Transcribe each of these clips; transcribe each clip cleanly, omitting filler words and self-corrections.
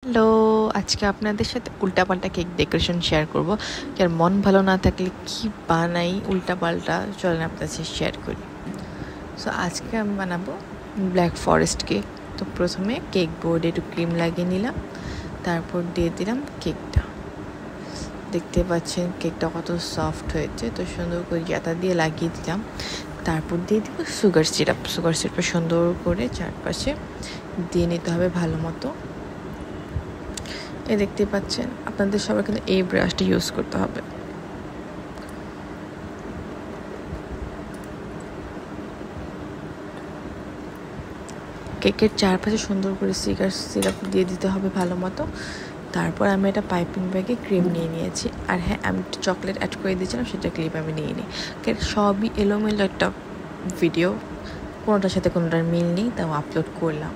Hello, আজকে আপনাদের সাথে উল্টাপাল্টা কেক ডেকোরেশন শেয়ার করব। আর মন ভালো না থাকলে কি বানাই উল্টাপাল্টা, চলেন আপনাদের সাথে শেয়ার করি। সো আজকে আমি বানাবো ব্ল্যাক ফরেস্ট কেক। তো প্রথমে কেক বোর্ডে একটু ক্রিম লাগিয়ে নিলাম, তারপর দিয়ে দিলাম কেকটা। দেখতে পাচ্ছেন কেকটা কত সফট হয়েছে, তো সুন্দর করে জাতা দিয়ে লাগিয়ে দিলাম। তারপর দিয়ে দিব সুগার সিরাপটা সুন্দর করে চারপাশে দিয়ে নিতে হবে ভালো মতো। দেখতে পাচ্ছেন আপনাদের সবাই কিন্তু এই ব্রাশটা ইউজ করতে হবে। কেকের চারপাশে সুন্দর করে সিরাপ দিয়ে দিতে হবে ভালো মতো। তারপর আমি একটা পাইপিং ব্যাগে ক্রিম নিয়ে নিয়েছি, আর হ্যাঁ, আমি একটু চকলেট অ্যাড করে দিয়েছিলাম, সেটা ক্লিপ আমি নিয়ে নিই। সবই এলোমেলো একটা ভিডিও, কোনোটার সাথে কোনোটার মিল নেই, তাও আপলোড করলাম।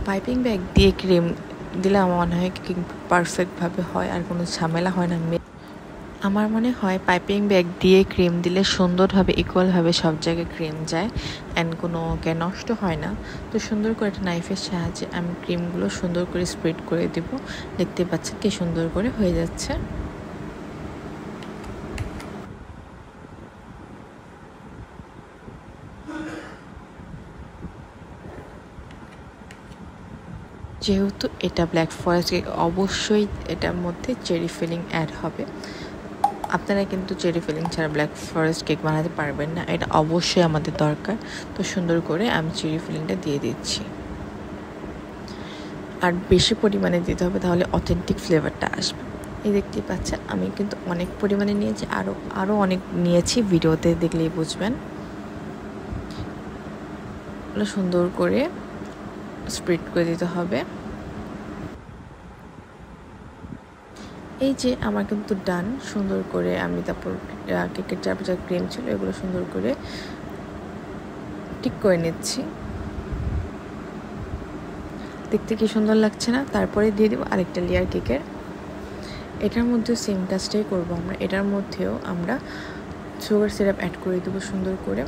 পাইপিং ব্যাগ দিয়ে ক্রিম দিলে আমার মনে হয় কেক পারফেক্টভাবে হয়, আর কোনো ঝামেলা হয় না। আমার মনে হয় পাইপিং ব্যাগ দিয়ে ক্রিম দিলে সুন্দরভাবে ইকুয়ালভাবে সব জায়গায় ক্রিম যায়, অ্যান্ড কোনো নষ্ট হয় না। তো সুন্দর করে একটা নাইফের সাহায্যে আমি ক্রিমগুলো সুন্দর করে স্প্রেড করে দেব। দেখতে পাচ্ছেন কি সুন্দর করে হয়ে যাচ্ছে। যেহেতু এটা ব্ল্যাক ফরেস্ট কেক, অবশ্যই এটার মধ্যে চেরি ফিলিং অ্যাড হবে। আপনারা কিন্তু চেরি ফিলিং ছাড়া ব্ল্যাক ফরেস্ট কেক বানাতে পারবেন না, এটা অবশ্যই আমাদের দরকার। তো সুন্দর করে আমি চেরি ফিলিংটা দিয়ে দিচ্ছি, আর বেশি পরিমাণে দিতে হবে, তাহলে অথেন্টিক ফ্লেভারটা আসবে। দেখতেই পাচ্ছেন আমি কিন্তু অনেক পরিমাণে নিয়েছি, আরও অনেক নিয়েছি, ভিডিওতে দেখলেই বুঝবেন। সুন্দর করে স্প্রেড করে দিতে হবে। এই যে আমার কিন্তু ডান। সুন্দর করে আমি তারপর কেকের চারপাশে ক্রিম ছিল, এগুলো সুন্দর করে ঠিক করে নিচ্ছি। দেখতে কি সুন্দর লাগছে না? তারপরে দিয়ে দেবো আরেকটা লেয়ার কেকের। এটার মধ্যেও সেম কাজটাই করবো আমরা। এটার মধ্যেও আমরা সুগার সিরাপ অ্যাড করে দেবো সুন্দর করে।